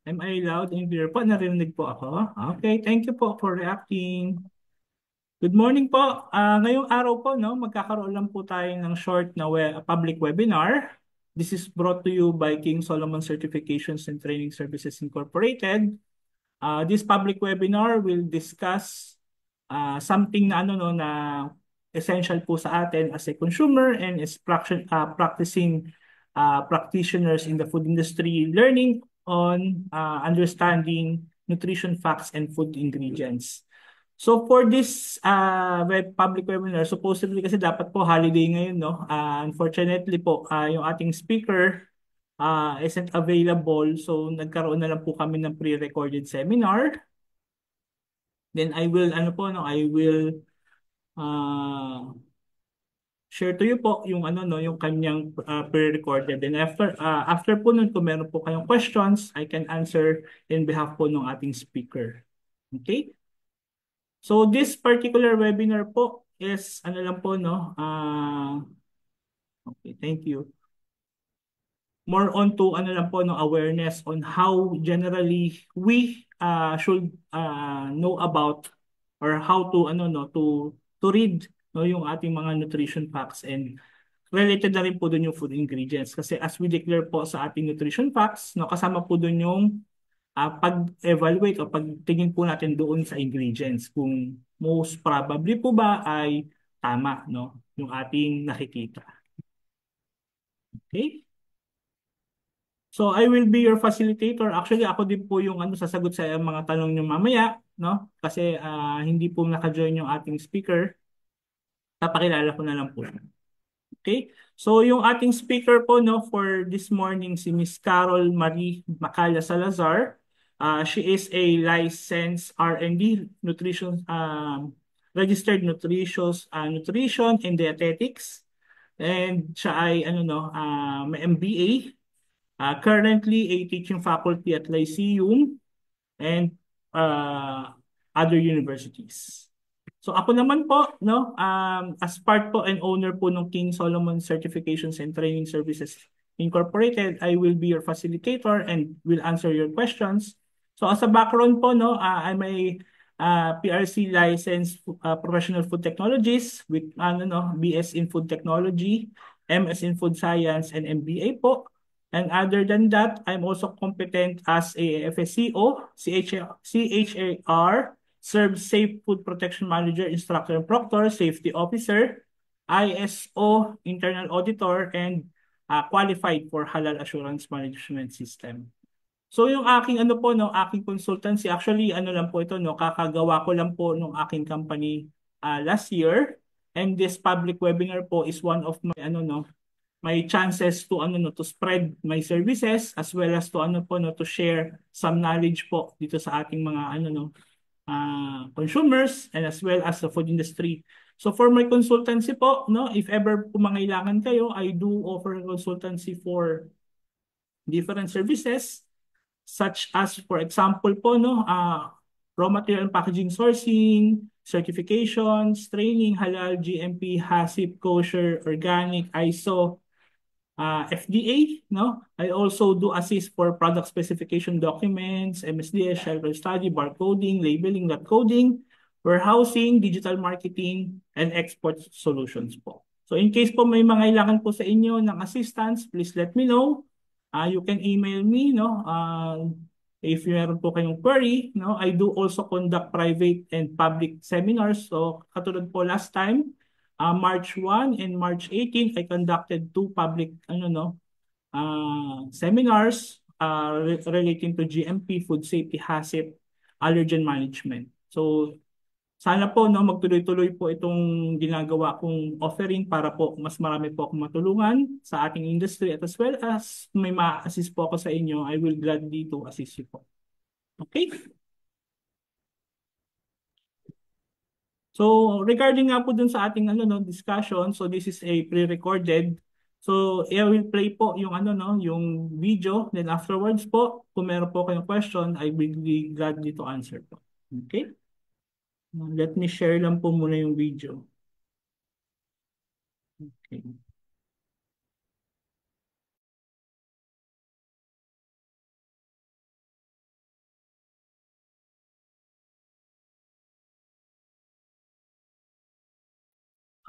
Am I loud and clear po? Narinig po ako? Okay, thank you po for reacting. Good morning po. Ngayong araw po, no, magkakaroon lang po tayo ng short na public webinar. This is brought to you by King Solomon Certifications and Training Services Incorporated. This public webinar will discuss something na ano no na essential po sa atin as a consumer and as practicing practitioners in the food industry, learning on understanding nutrition facts and food ingredients. So for this public webinar, supposedly kasi dapat po holiday ngayon, no? Unfortunately po, yung ating speaker isn't available. So nagkaroon na lang po kami ng pre-recorded seminar. Then I will, ano po, no? I will uh, share to you po yung ano no, yung kanyang pre-recorded. Then after po nun, kung meron po kayong questions, I can answer in behalf po ng ating speaker. Okay? So this particular webinar po is ano lang po no, okay, thank you. More on to ano lang po no, awareness on how generally we should know about or how to ano no to read no yung ating mga nutrition facts, and related na rin po doon yung food ingredients kasi as we declare po sa ating nutrition facts no, kasama po doon yung pag-evaluate o pagtingin po natin doon sa ingredients kung most probably po ba ay tama no yung ating nakikita. Okay? So I will be your facilitator. Actually ako din po yung ano sasagot sa mga tanong niyo mamaya no kasi hindi po naka-join yung ating speaker. Papakilala ko na lang po. Okay? So yung ating speaker po no for this morning si Miss Carol Marie Macala Salazar. She is a licensed R&D nutrition registered nutrition and dietetics, and siya ay ano no may MBA, currently a teaching faculty at Lyceum and other universities. So ako naman po, no, as part po and owner po ng King Solomon Certifications and Training Services Incorporated, I will be your facilitator and will answer your questions. So as a background po, no, I'm a PRC licensed professional food technologist with ano no, BS in Food Technology, MS in Food Science, and MBA po. And other than that, I'm also competent as a FSCO, CHAR, Serve Safe Food Protection Manager, Instructor and Proctor, Safety Officer, ISO, Internal Auditor, and qualified for Halal Assurance Management System. So yung aking ano po, no, aking consultancy, actually ano lang po ito, no, kakagawa ko lang po ng aking company last year. And this public webinar po is one of my ano no, may chances to ano no to spread my services as well as to ano po no to share some knowledge po dito sa ating mga ano no consumers and as well as the food industry. So for my consultancy po no, if ever po mangailangan kayo, I do offer consultancy for different services such as for example po no raw material and packaging sourcing, certifications, training, halal, GMP, HACCP, kosher, organic, ISO, FDA, no? I also do assist for product specification documents, MSDS, shelf study, barcoding, labeling, dot coding, warehousing, digital marketing, and export solutions po. So in case po may mga kailangan po sa inyo ng assistance, please let me know. You can email me, no? If meron po kayong query, no? I do also conduct private and public seminars. So katulad po last time, March 1 and March 18, I conducted two public ano no seminars relating to GMP, food safety, HACCP, allergen management. So sana po no magtuloy-tuloy po itong ginagawa kong offering para po mas marami po akong matulungan sa ating industry, at as well as may ma-assist po ako sa inyo, I will gladly to assist you po. Okay? So regarding nga po dun sa ating ano no discussion, so this is a pre-recorded. So I will play po yung ano no, yung video, then afterwards po kung meron po kayong question, I will be gladly to answer po. Okay? Let me share lang po muna yung video. Okay.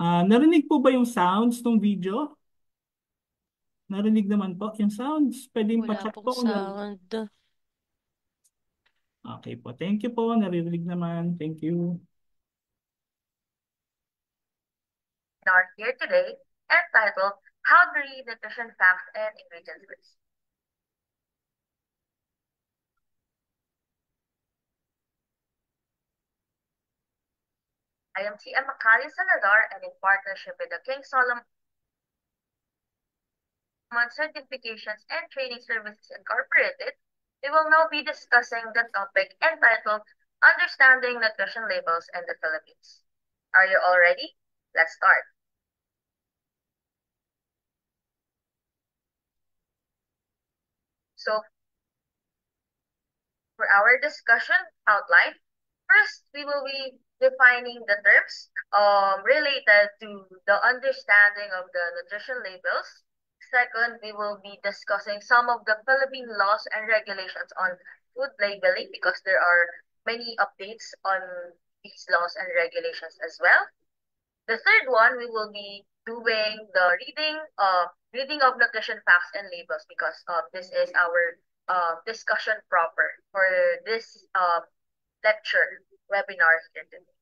Narinig po ba yung sounds ng video? Narinig naman po yung sounds. Pwede yung Wala pa-chat pong po kung sound. Okay po. Thank you po. Naririnig naman. Thank you. Webinar here today entitled How to Read Nutrition Facts and Ingredients List. I am T.M. Macali Salazar, and in partnership with the King Solomon Certifications and Training Services Incorporated, we will now be discussing the topic entitled Understanding Nutrition Labels in the Philippines. Are you all ready? Let's start. So, for our discussion outline, first we will be defining the terms related to the understanding of the nutrition labels. Second, we will be discussing some of the Philippine laws and regulations on food labeling because there are many updates on these laws and regulations as well. The third one, we will be doing the reading of nutrition facts and labels because this is our discussion proper for this lecture webinar here today.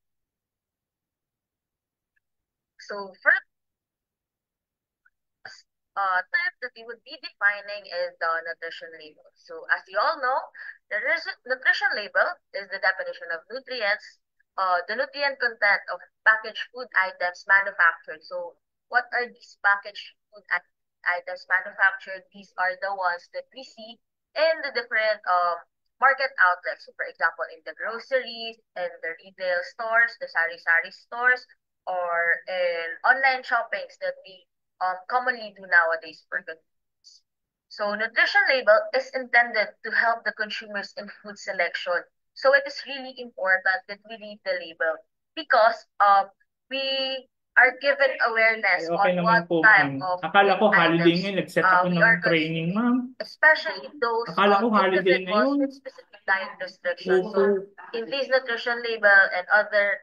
So first, term that we would be defining is the nutrition label. So as you all know, the nutrition label is the definition of nutrients, the nutrient content of packaged food items manufactured. So what are these packaged food items manufactured? These are the ones that we see in the different market outlets. So for example, in the groceries, in the retail stores, the sari-sari stores, or in online shoppings that we commonly do nowadays for convenience. So nutrition label is intended to help the consumers in food selection. So it is really important that we read the label because we are given awareness Okay on naman what po, type ma'am. of Akala food ko holiday items ngayon. Nag-set ako we ng are training, consuming, ma'am. especially those Akala ko holiday individuals ngayon. with specific diet restrictions. Opo. So in these nutrition label and other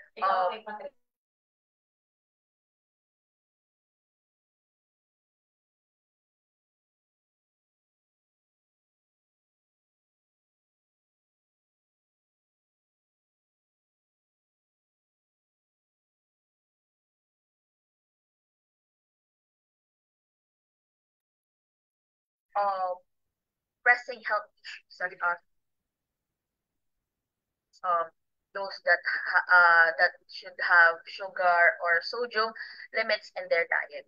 pressing health issues such as um, those that should have sugar or sodium limits in their diet.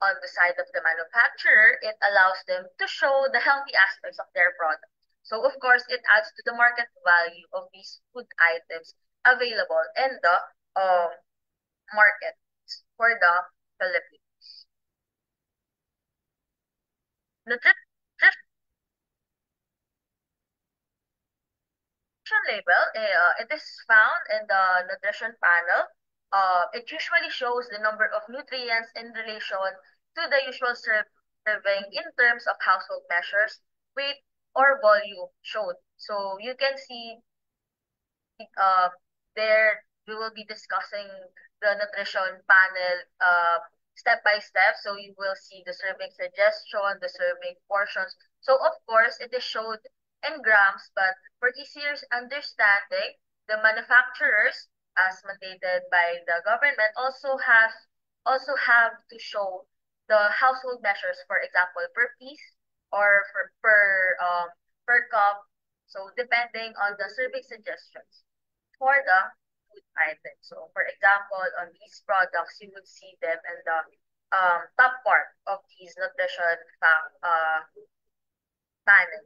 On the side of the manufacturer, it allows them to show the healthy aspects of their product. So of course, it adds to the market value of these food items available in the market for the Philippines. Nutrition label, it is found in the nutrition panel. It usually shows the number of nutrients in relation to the usual serving in terms of household measures, weight, or volume shown. So you can see uh, there we will be discussing the nutrition panel step by step. So you will see the serving suggestion, the serving portions. So of course, it is showed in grams, but for easier understanding, the manufacturers, as mandated by the government, also have to show the household measures, for example, per piece or per cup. So depending on the serving suggestions for the food item. So for example, on these products, you would see them in the top part of these nutrition panel.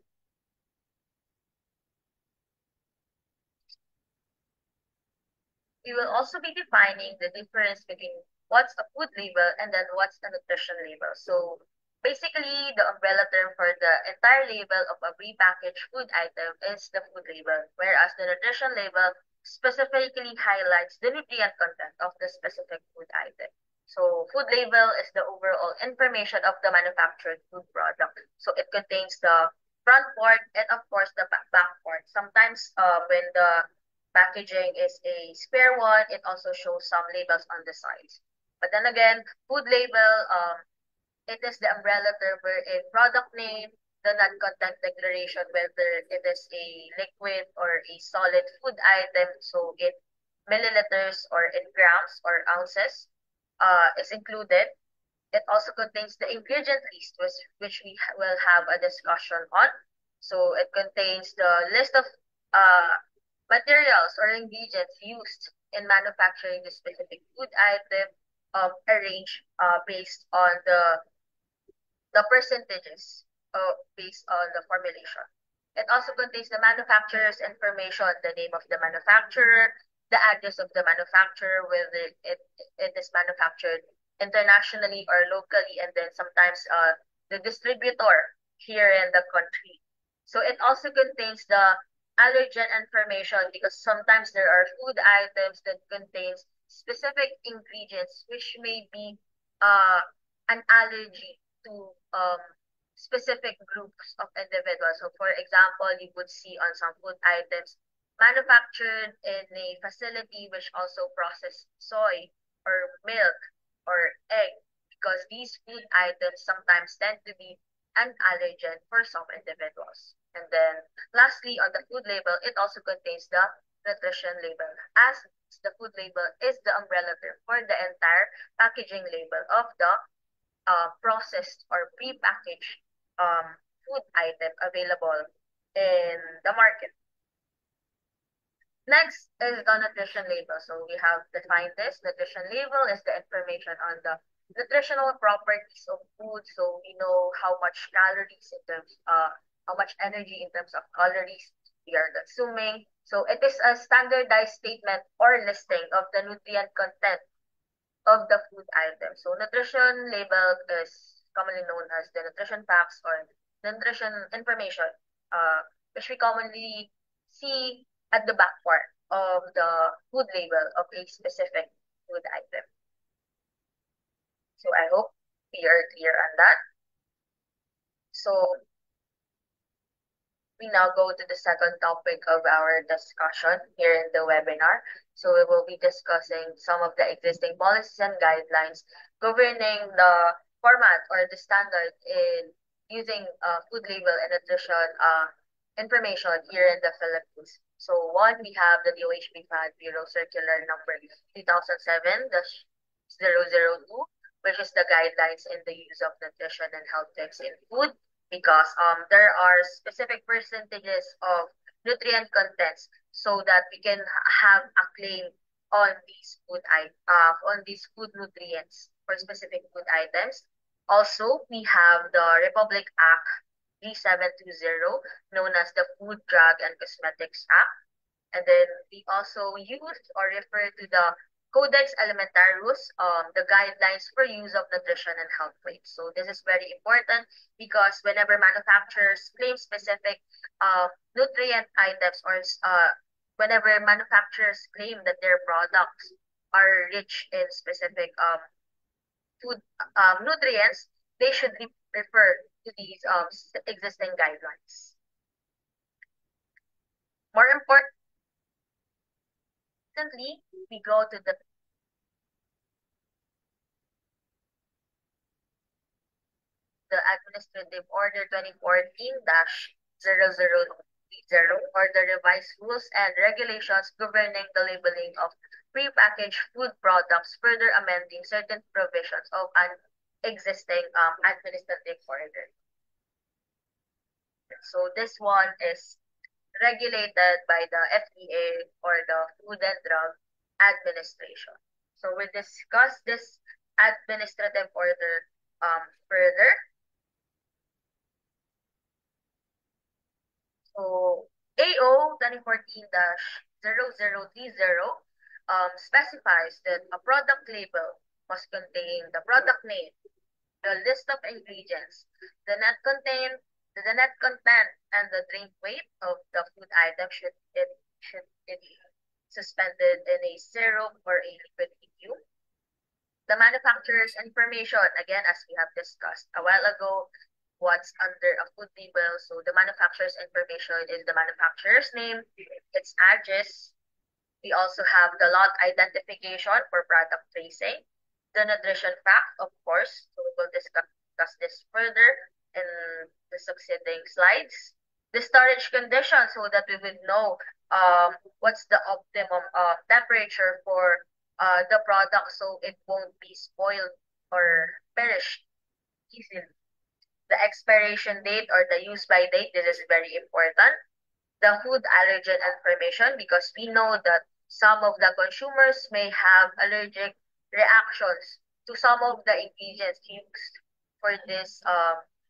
We will also be defining the difference between what's a food label and then what's a nutrition label. So basically, the umbrella term for the entire label of a prepackaged food item is the food label, whereas the nutrition label specifically highlights the nutrient content of the specific food item. So food label is the overall information of the manufactured food product. So it contains the front part and of course the back part. Sometimes when the packaging is a square one, it also shows some labels on the sides. But then again, food label, it is the umbrella term wherein product name, the non-content declaration, whether it is a liquid or a solid food item, so in milliliters or in grams or ounces, is included. It also contains the ingredient list, which we will have a discussion on. So it contains the list of uh, materials or ingredients used in manufacturing the specific food item, arranged based on the percentages based on the formulation. It also contains the manufacturer's information, the name of the manufacturer, the address of the manufacturer, whether it is manufactured internationally or locally, and then sometimes the distributor here in the country. So it also contains the allergen information because sometimes there are food items that contains specific ingredients which may be uh, an allergy to specific groups of individuals. So for example, you would see on some food items manufactured in a facility which also process soy or milk or egg because these food items sometimes tend to be an allergen for some individuals. And then lastly, on the food label, it also contains the nutrition label, as the food label is the umbrella term for the entire packaging label of the processed or prepackaged food item available in the market. Next is the nutrition label. So we have defined this. Nutrition label is the information on the nutritional properties of food. So we know how much calories in terms, how much energy in terms of calories we are consuming. So it is a standardized statement or listing of the nutrient content of the food item. So nutrition label is commonly known as the nutrition facts or nutrition information, which we commonly see at the back part of the food label of a specific food item. So I hope we are clear on that. So we now go to the second topic of our discussion here in the webinar. So we will be discussing some of the existing policies and guidelines governing the format or the standard in using food label and nutrition information here in the Philippines. So one, we have the DOH BIFAD Bureau Circular Number 2007-002, which is the guidelines in the use of nutrition and health tips in food because there are specific percentages of nutrient contents so that we can have a claim on these food nutrients for specific food items. Also, we have the Republic Act G720, known as the Food, Drug, and Cosmetics Act. And then we also use or refer to the Codex Alimentarius, the guidelines for use of nutrition and health claims. So this is very important because whenever manufacturers claim specific nutrient items or whenever manufacturers claim that their products are rich in specific food nutrients, they should refer to these existing guidelines. More importantly, we go to the Administrative Order 2014-0030 or the revised rules and regulations governing the labeling of prepackaged food products, further amending certain provisions of an existing administrative order. So this one is regulated by the FDA or the Food and Drug Administration. So we'll discuss this administrative order further. So AO 2014-0030 specifies that a product label must contain the product name, the list of ingredients, the net content, and the drink weight of the food item should it be suspended in a syrup or a liquid medium. The manufacturer's information, again, as we have discussed a while ago, what's under a food label. So the manufacturer's information is the manufacturer's name, its address. We also have the lot identification for product tracing. the nutrition fact, of course. So we will discuss this further in the succeeding slides. The storage condition so that we would know what's the optimum temperature for the product so it won't be spoiled or perish easily. The expiration date or the use by date, this is very important. The food allergen information because we know that some of the consumers may have allergic reactions to some of the ingredients used for this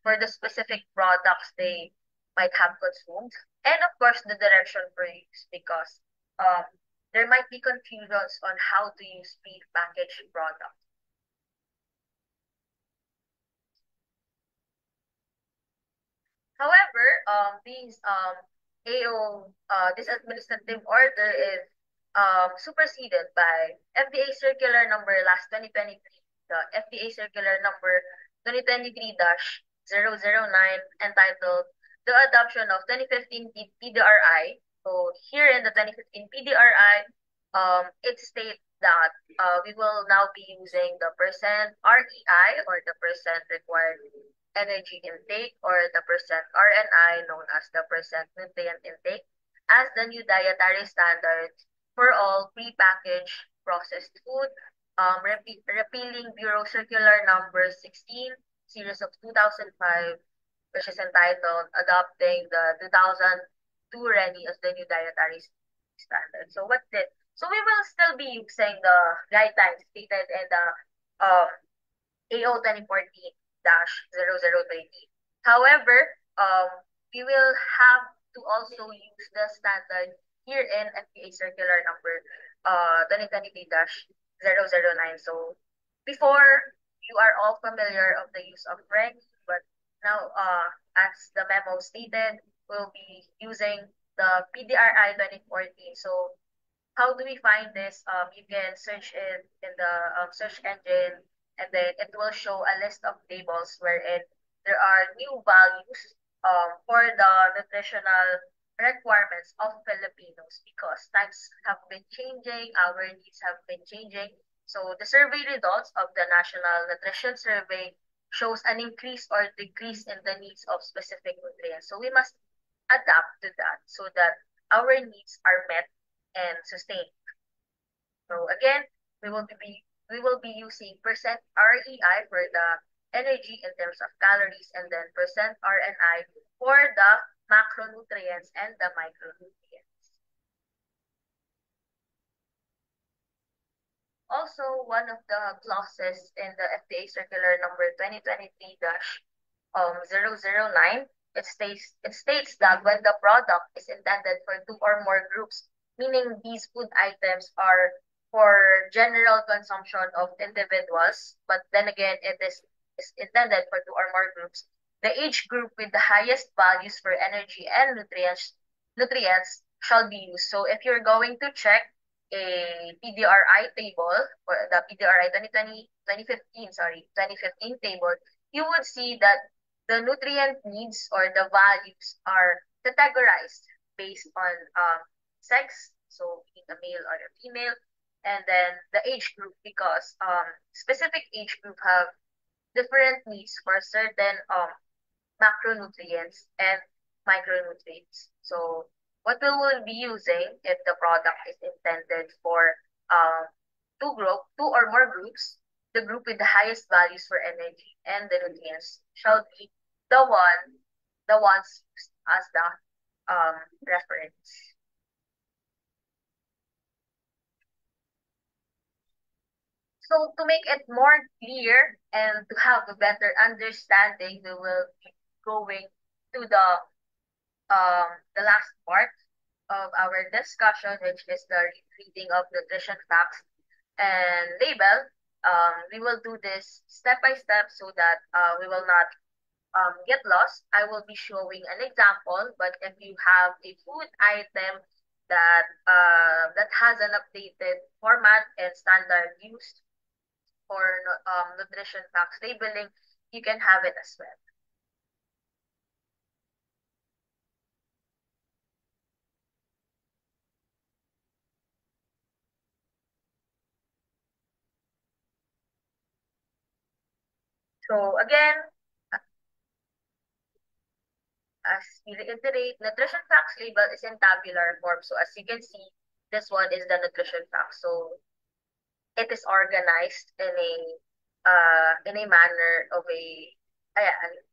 for the specific products they might have consumed. And of course the direction for use because um, there might be confusions on how to use pre-packaged products. However, this administrative order is superseded by FDA Circular Number last 2023, the FDA Circular Number 2023-009 entitled The Adoption of 2015 PDRI. So here in the 2015 PDRI, it states that we will now be using the percent REI or the percent required energy intake or the percent RNI known as the percent nutrient intake as the new dietary standards for all prepackaged processed food, repealing Bureau Circular Number 16, series of 2005, which is entitled Adopting the 2002 RENI as the new dietary standard. So what's it? So we will still be using the guidelines stated in the um, AO 2014-0020. However, we will have to also use the standard here in FDA Circular Number 2023-009. So before you are all familiar of the use of REG, but now as the memo stated, we'll be using the PDRI 2014. So how do we find this? You can search it in the search engine, and then it will show a list of tables wherein there are new values for the nutritional requirements of Filipinos because times have been changing, our needs have been changing. So the survey results of the National Nutrition Survey shows an increase or decrease in the needs of specific nutrients. So we must adapt to that so that our needs are met and sustained. So again, we will be using percent REI for the energy in terms of calories and then percent RNI for the macronutrients and the micronutrients. Also, one of the clauses in the FDA Circular Number 2023-009, it states that when the product is intended for two or more groups, meaning these food items are for general consumption of individuals, but then again is intended for two or more groups, the age group with the highest values for energy and nutrients shall be used. So if you're going to check a PDRI table or the PDRI 2015 table, you would see that the nutrient needs or the values are categorized based on sex, so being a male or a female, and then the age group because specific age group have different needs for certain macronutrients and micronutrients. So what we will be using if the product is intended for um, two or more groups, the group with the highest values for energy and the nutrients shall be the ones used as the reference. So to make it more clear and to have a better understanding, we will be going to the last part of our discussion, which is the reading of nutrition facts and label. We will do this step by step so that we will not get lost. I will be showing an example, but if you have a food item that has an updated format and standard used for nutrition facts labeling, you can have it as well. So again, as we reiterate, nutrition facts label is in tabular form. So as you can see, this one is the nutrition facts. So it is organized in a manner of a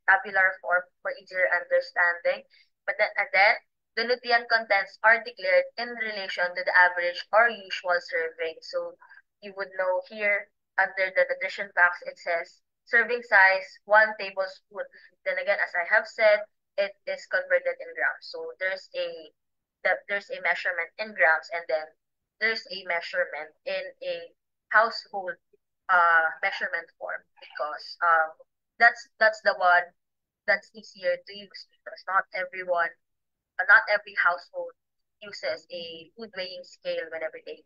tabular form for easier understanding. And then the nutrient contents are declared in relation to the average or usual serving. So you would know here under the nutrition facts it says serving size 1 tablespoon. Then again, as I have said, it is converted in grams. So there's a measurement in grams, and then there's a measurement in a household measurement form, because that's the one that's easier to use, because not every household uses a food weighing scale whenever they.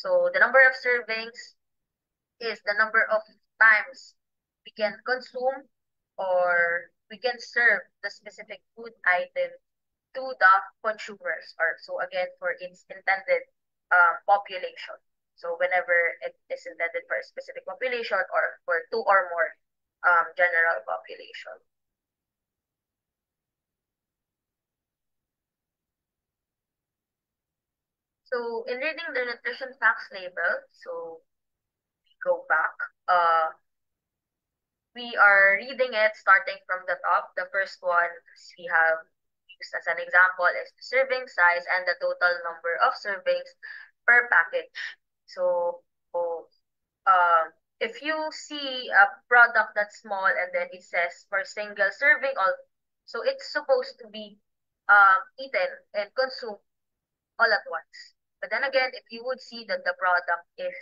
So the number of servings is the number of times we can consume or we can serve the specific food item to the consumers, or so again for its intended population. So whenever it is intended for a specific population or for two or more general population. So in reading the nutrition facts label, so we go back. We are reading it starting from the top. The first one we have used as an example is the serving size and the total number of servings per package. So, so if you see a product that's small and then it says for single serving, so it's supposed to be eaten and consumed all at once. But then again, if you would see that the product is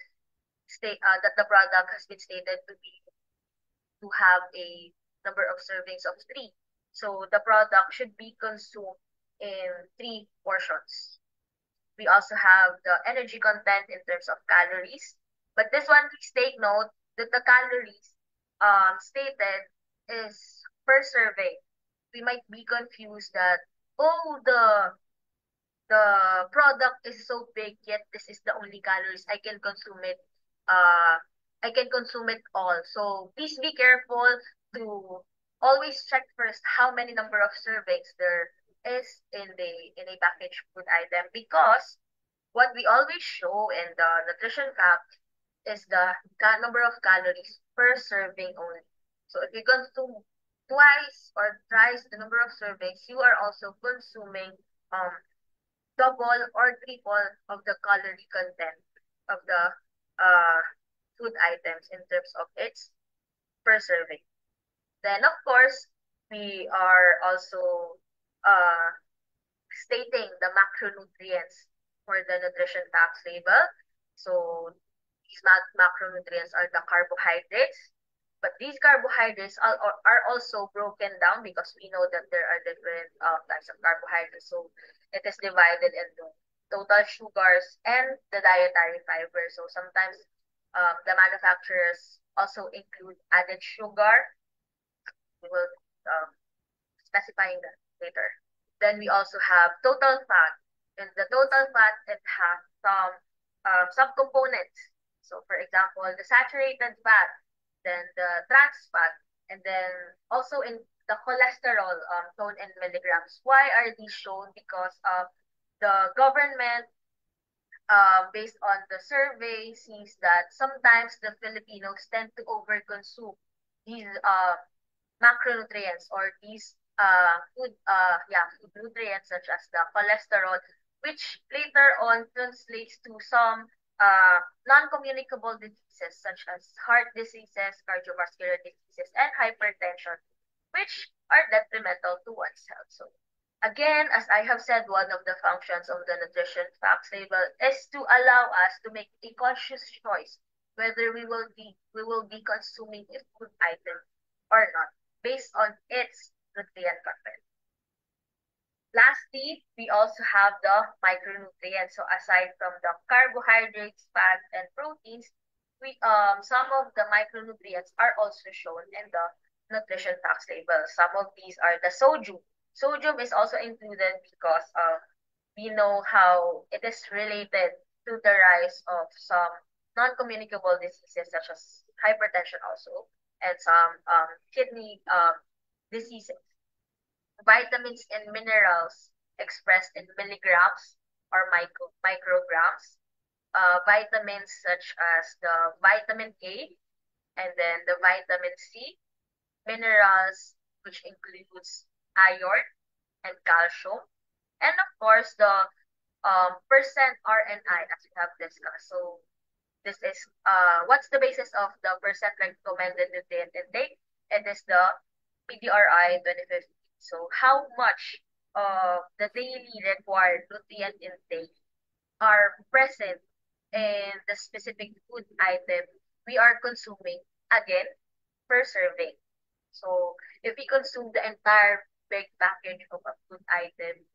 that the product has been stated to have a number of servings of 3. So the product should be consumed in 3 portions. We also have the energy content in terms of calories. But this one, please take note that the calories stated is per serving. We might be confused that, oh, the product is so big, yet this is the only calories I can consume it. Uh, I can consume it all. So please be careful to always check first how many number of servings there is in a packaged food item, because what we always show in the nutrition fact is the number of calories per serving only. So if you consume twice or thrice the number of servings, you are also consuming um double or triple of the calorie content of the uh, food items in terms of its per serving. Then, of course, we are also uh, stating the macronutrients for the nutrition facts label. So, these macronutrients are the carbohydrates. But these carbohydrates are also broken down, because we know that there are different types of carbohydrates. So it is divided into total sugars and the dietary fiber. So sometimes the manufacturers also include added sugar. We will um, specifying that later. Then we also have total fat. In the total fat, it has some subcomponents. So for example, the saturated fat, then the trans fat, and then also in the cholesterol shown in milligrams. Why are these shown? Because the government, based on the survey, sees that sometimes the Filipinos tend to overconsume these macronutrients, or these food nutrients such as the cholesterol, which later on translates to some non-communicable diseases such as heart diseases, cardiovascular diseases, and hypertension, which are detrimental to one's health. So again, as I have said, one of the functions of the nutrition facts label is to allow us to make a conscious choice whether we will be consuming a food item or not, based on its nutrient content. Lastly, we also have the micronutrients. So aside from the carbohydrates, fats, and proteins, we some of the micronutrients are also shown in the nutrition facts label. Some of these are the sodium. Sodium is also included because we know how it is related to the rise of some non-communicable diseases such as hypertension also. and some kidney diseases. Vitamins and minerals expressed in milligrams or micrograms. Vitamins such as the vitamin A and then the vitamin C. Minerals, which includes iron and calcium. And of course, the percent RNI, as we have discussed. So this is what's the basis of the percent recommended nutrient intake? It is the PDRI 2050. So how much of the daily required nutrient intake are present in the specific food item we are consuming, again, per serving. So if we consume the entire big package of a food item,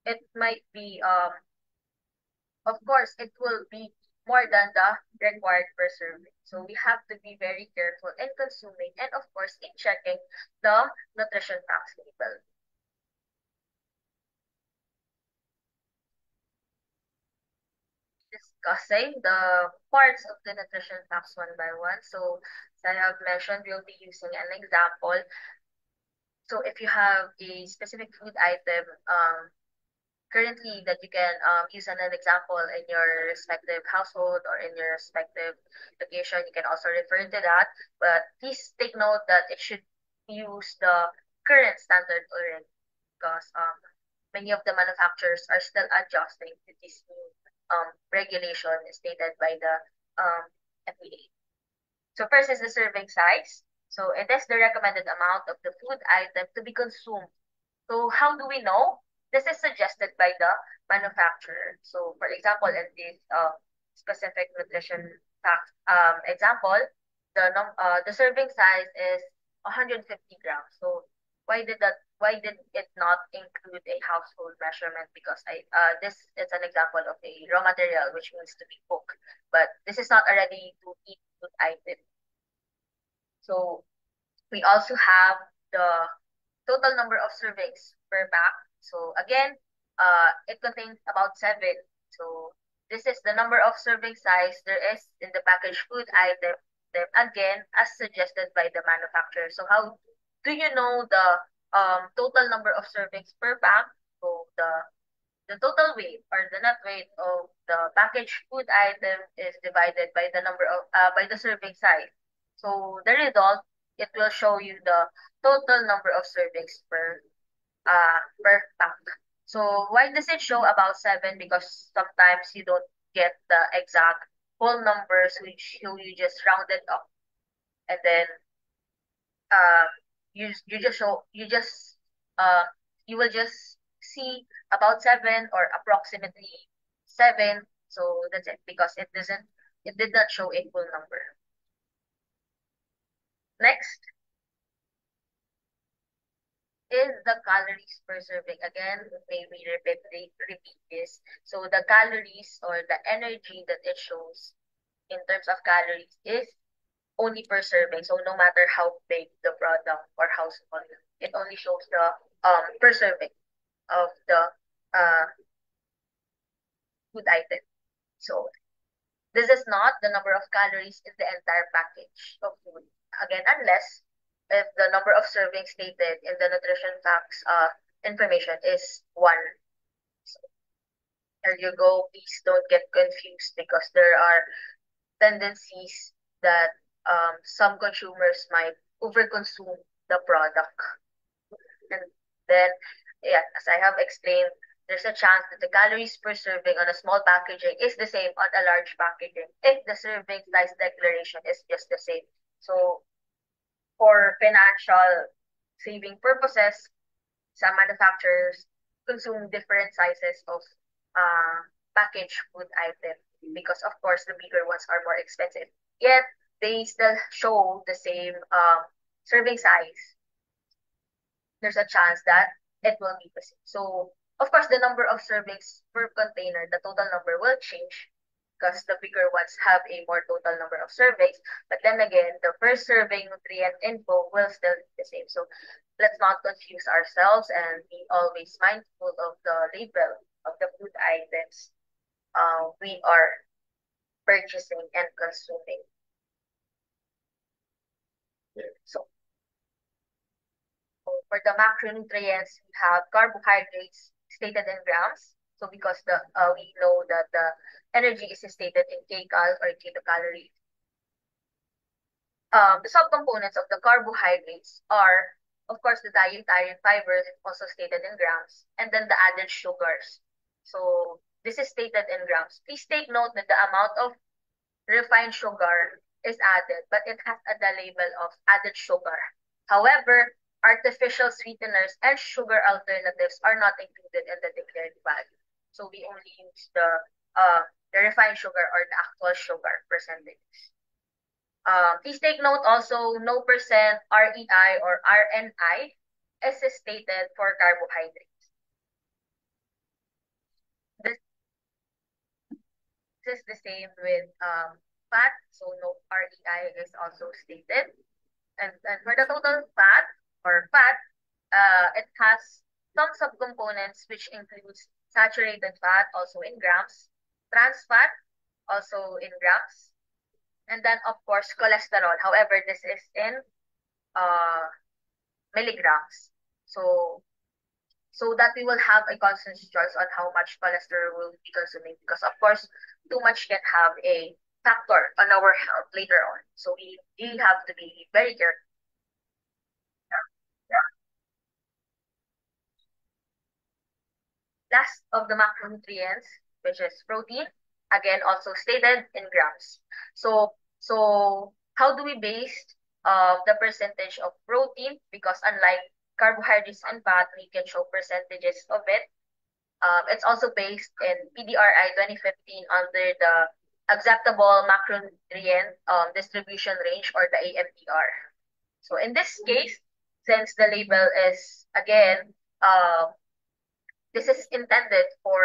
it might be of course it will be more than the required per serving. So we have to be very careful in consuming and of course in checking the nutrition facts label. Discussing the parts of the nutrition facts one by one. So as I have mentioned, we'll be using an example. So if you have a specific food item currently that you can use as an example in your respective household or in your respective location, you can also refer to that. But please take note that it should use the current standard already because many of the manufacturers are still adjusting to this new regulation stated by the FDA. So first is the serving size. So it is the recommended amount of the food item to be consumed. So how do we know? This is suggested by the manufacturer. So for example, in this specific nutrition fact example, the serving size is 150 grams. So why did it not include a household measurement? Because this is an example of a raw material which needs to be cooked, but this is not a ready to eat food item. So we also have the total number of servings per pack. So again, it contains about 7. So this is the number of serving size there is in the packaged food item. Then again, as suggested by the manufacturer. So how do you know the total number of servings per pack? So the total weight or the net weight of the packaged food item is divided by the number of by the serving size. So the result, it will show you the total number of servings per pack. So why does it show about 7? Because sometimes you don't get the exact whole numbers, which you just rounded up, and then uh, you just show uh you will just see about 7 or approximately 7. So that's it because it did not show a full number. Next is the calories per serving. Again, maybe repeat this. So the calories or the energy that it shows in terms of calories is only per serving. So no matter how big the product or how small, it only shows the per serving of the uh, food item. So this is not the number of calories in the entire package of food. Again, unless if the number of servings stated in the nutrition facts information is 1. So there you go. Please don't get confused because there are tendencies that some consumers might overconsume the product. And then, yeah, as I have explained, there's a chance that the calories per serving on a small packaging is the same on a large packaging if the serving size declaration is just the same. So for financial saving purposes, some manufacturers consume different sizes of packaged food item because of course the bigger ones are more expensive. Yet they still show the same serving size. There's a chance that it will be the same. So of course the number of servings per container, the total number will change because the bigger ones have a more total number of servings. But then again, the first serving nutrient info will still be the same. So let's not confuse ourselves and be always mindful of the label of the food items we are purchasing and consuming. So for the macronutrients, we have carbohydrates stated in grams. So because we know that the energy is stated in kcal or kilocalorie. The subcomponents of the carbohydrates are, of course, the dietary fibers, also stated in grams, and then the added sugars. So this is stated in grams. Please take note that the amount of refined sugar is added, but it has the label of added sugar. However, artificial sweeteners and sugar alternatives are not included in the declared value. So we only use the refined sugar or the actual sugar percentages. Please take note also, no percent REI or RNI is stated for carbohydrates. This is the same with fat, so no REI is also stated. And for the total fat or fat, it has some subcomponents which includes saturated fat, also in grams, trans fat, also in grams, and then of course cholesterol. However, this is in uh, milligrams. So so that we will have a constant choice on how much cholesterol we'll be consuming because of course too much can have a factor on our health later on. So we really have to be very careful. Last of the macronutrients, which is protein, again also stated in grams. So how do we base the percentage of protein? Because unlike carbohydrates and fat, we can show percentages of it. It's also based in PDRI 2015 under the acceptable macronutrient distribution range or the AMDR. So in this case, since the label is again this is intended for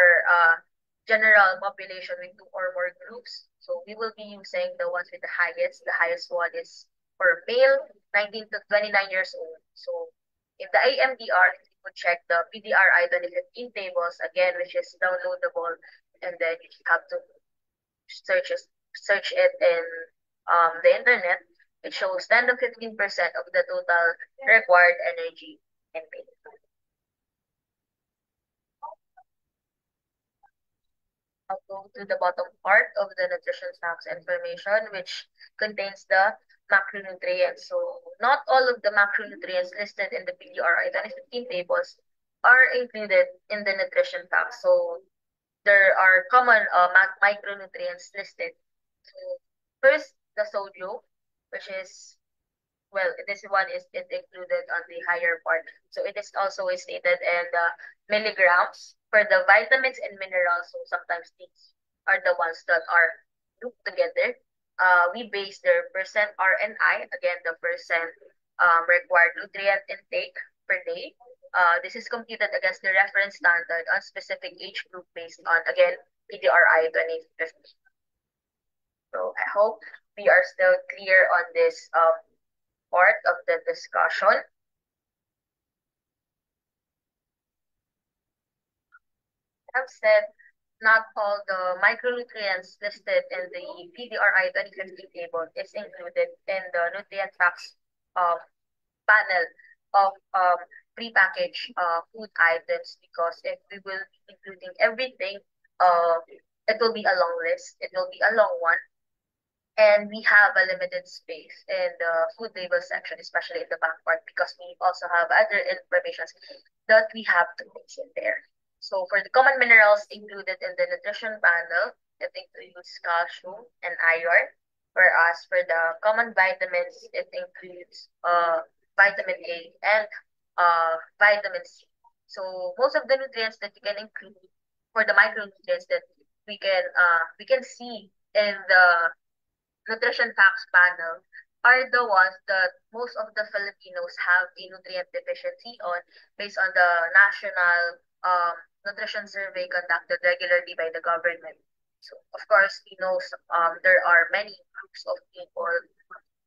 general population with two or more groups. So we will be using the ones with the highest. The highest one is for male, 19 to 29 years old. So in the AMDR, you would check the PDRI 2015 tables again, which is downloadable, and then you just have to search it, search it in the internet. It shows 10 to 15% of the total required energy intake. I'll go to the bottom part of the nutrition facts information, which contains the macronutrients. So not all of the macronutrients listed in the PDRI 2015 tables are included in the nutrition facts. So there are common micronutrients listed. So first, the sodium, which is well, this one is it included on the higher part. So it is also stated in the milligrams for the vitamins and minerals. So sometimes these are the ones that are grouped together. We base their percent RNI, again, the percent required nutrient intake per day. This is computed against the reference standard on specific age group based on, again, PDRI 2050. So I hope we are still clear on this part of the discussion. I've said not all the micronutrients listed in the PDRI 2050 table is included in the nutrient facts um, panel of prepackaged food items because if we will be including everything, it will be a long list. It will be a long one. And we have a limited space in the food label section, especially in the back part, because we also have other information that we have to place in there. So for the common minerals included in the nutrition panel, it includes calcium and iron. Whereas for the common vitamins, it includes vitamin A and vitamin C. So most of the nutrients that you can include for the micronutrients that we can see in the nutrition facts panel are the ones that most of the Filipinos have a nutrient deficiency on based on the national um, nutrition survey conducted regularly by the government. So, of course, we know there are many groups of people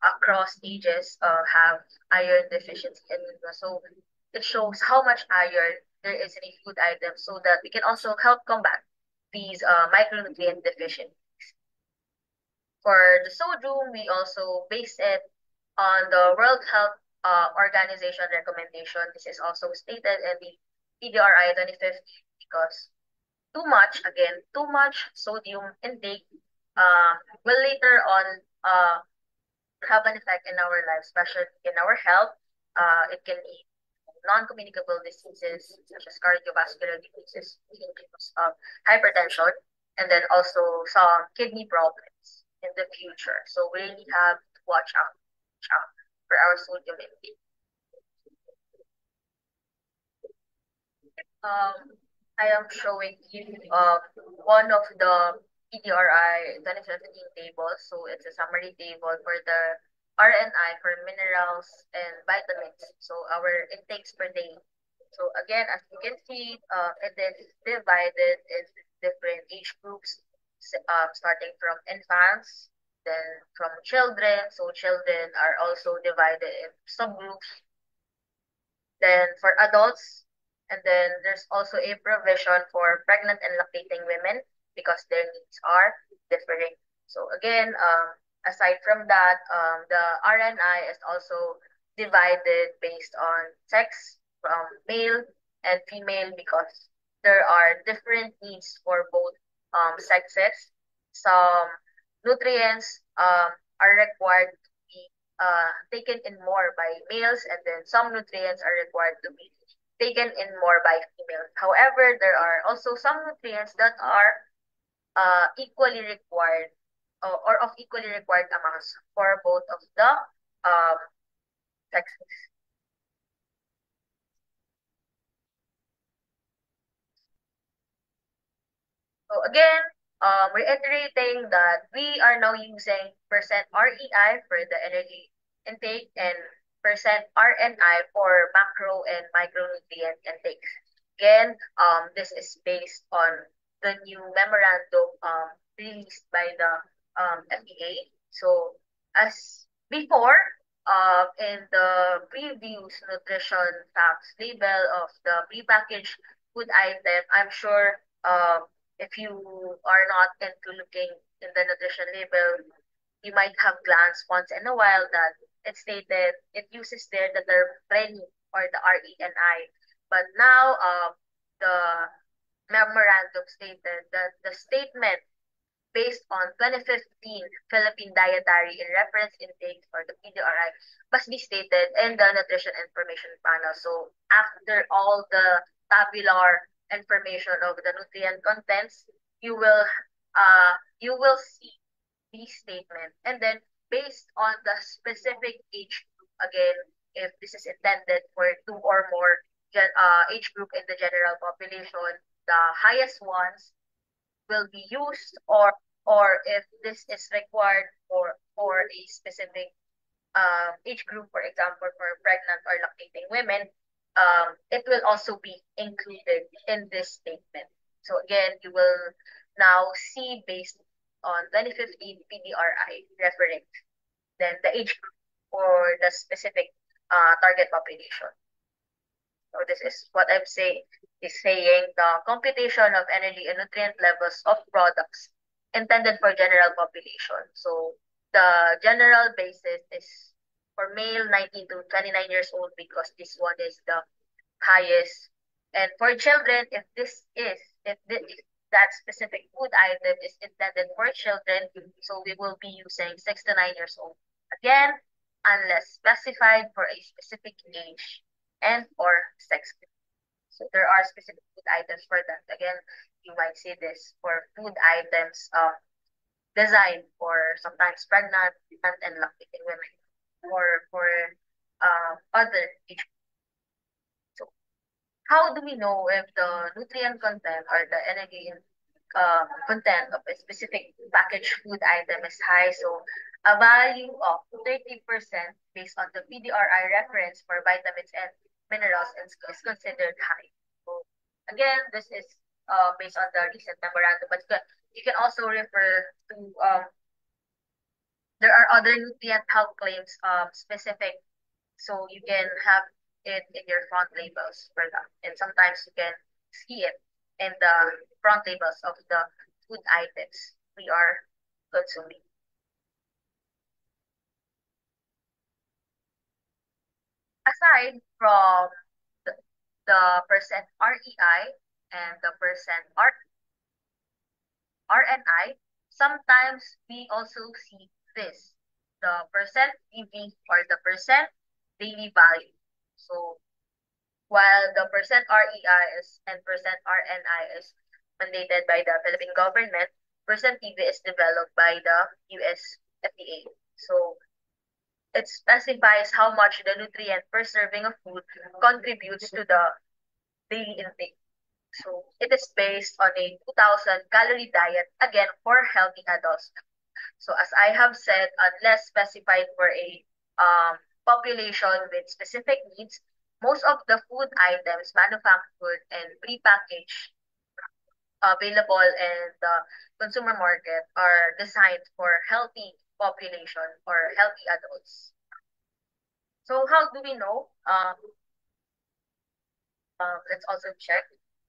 across ages have iron deficiency anemia. So, it shows how much iron there is in a food item so that we can also help combat these micronutrient deficiencies. For the sodium, we also base it On the World Health Organization recommendation, this is also stated in the PDRI 2050 because too much sodium intake will later on have an effect in our lives, especially in our health. It can lead to non-communicable diseases such as cardiovascular diseases, hypertension, and then also some kidney problems in the future. So we really have to watch out for our sodium intake. Um, I am showing you one of the PDRI 2017 tables. So it's a summary table for the RNI for minerals and vitamins. So our intakes per day. So again, as you can see, it is divided into different age groups, starting from infants, then from children. So children are also divided in subgroups, then for adults, and then there's also a provision for pregnant and lactating women because their needs are differing. So again, aside from that, the RNI is also divided based on sex from male and female because there are different needs for both sexes. Some nutrients are required to be taken in more by males, and then some nutrients are required to be taken in more by females. However, there are also some nutrients that are equally required or of equally required amounts for both of the um, sexes. So again, reiterating that we are now using percent REI for the energy intake and percent RNI for macro and micronutrient intakes. Again, this is based on the new memorandum released by the FDA. So as before, in the previous nutrition facts label of the prepackaged food item, I'm sure if you are not into looking in the nutrition label, you might have glanced once in a while that it stated it uses there the term RENI or the RENI. But now the memorandum stated that the statement based on 2015 Philippine Dietary and Reference Intake or the PDRI must be stated in the Nutrition Information Panel. So after all the tabular information of the nutrient contents, you will see these statement, and then based on the specific age group, again, if this is intended for two or more age group in the general population, the highest ones will be used, or if this is required for a specific age group, for example, for pregnant or lactating women, it will also be included in this statement. So again, you will now see based on 2015 PDRI referring then the age group or the specific target population. So this is what I'm saying is saying the computation of energy and nutrient levels of products intended for general population. So the general basis is for male 19 to 29 years old because this one is the highest. And for children, if that specific food item is intended for children, so we will be using 6 to 9 years old. Again, unless specified for a specific age and or sex group. So there are specific food items for that. Again, you might see this for food items designed for sometimes pregnant and lactating women or for other age groups. So how do we know if the nutrient content or the energy content of a specific packaged food item is high? So a value of 30% based on the PDRI reference for vitamins and minerals is considered high. So again, this is based on the recent memorandum, but you can also refer to there are other nutrient health claims specific, so you can have it in your front labels for that. And sometimes you can see it in the front labels of the food items we are consuming. Aside from the, the percent REI and the percent RNI, sometimes we also see this, the percent EV or the percent daily value. So while the percent REI is and percent RNI is mandated by the Philippine government, percent EV is developed by the US FDA. So it specifies how much the nutrient per serving of food contributes to the daily intake. So it is based on a 2,000 calorie diet, again, for healthy adults. So as I have said, unless specified for a population with specific needs, most of the food items manufactured and prepackaged available in the consumer market are designed for healthy population or healthy adults. So how do we know? Let's also check.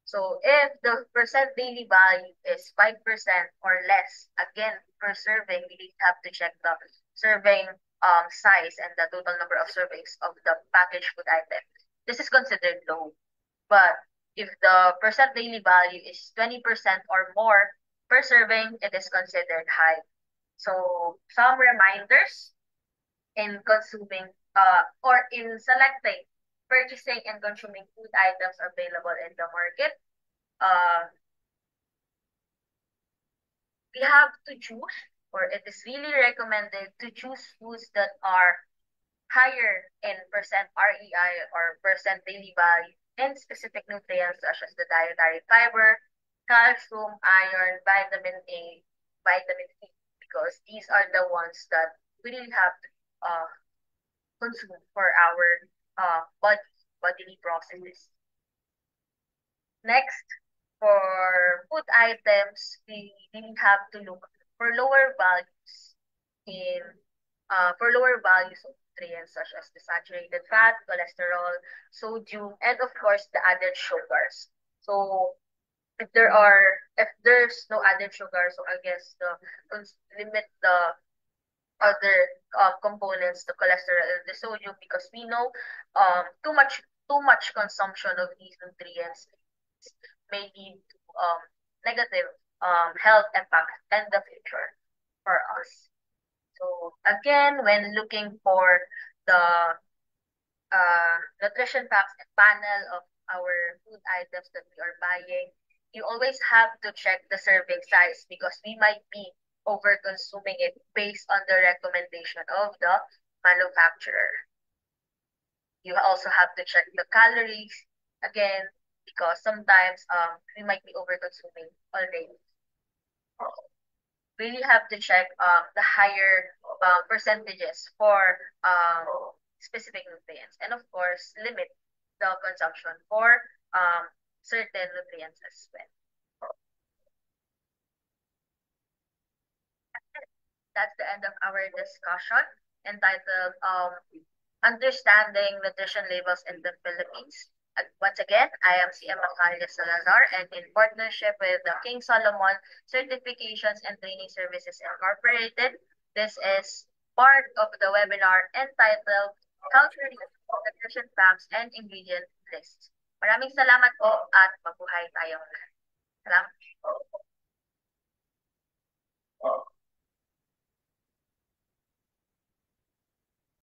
So if the percent daily value is 5% or less, again, per serving, we need to have to check the serving size and the total number of servings of the packaged food item. This is considered low. But if the percent daily value is 20% or more per serving, it is considered high. So some reminders in consuming or in selecting, purchasing and consuming food items available in the market. Uh, we have to choose, or it is really recommended to choose foods that are higher in percent REI or percent daily value and specific nutrients such as the dietary fiber, calcium, iron, vitamin A, vitamin C, because these are the ones that we really have to consume for our bodily processes. Next, for food items, we really have to look for lower values in for lower values of nutrients such as the saturated fat, cholesterol, sodium, and of course the added sugars. So if there's no added sugar, so I guess limit the other components, the cholesterol and the sodium, because we know too much consumption of these nutrients may lead to negative health impact in the future for us. So again, when looking for the nutrition facts and panel of our food items that we are buying, you always have to check the serving size because we might be over consuming it based on the recommendation of the manufacturer. You also have to check the calories again because sometimes we might be over consuming already. Really have to check the higher percentages for specific nutrients and of course limit the consumption for certain nutrients as well. That's the end of our discussion entitled Understanding Nutrition Labels in the Philippines. Once again, I am CM Macaria Salazar and in partnership with the King Solomon Certifications and Training Services Incorporated, this is part of the webinar entitled Culture, Nutrition Facts, and Ingredient Lists. Maraming salamat po at mabuhay tayong lahat. Salamat.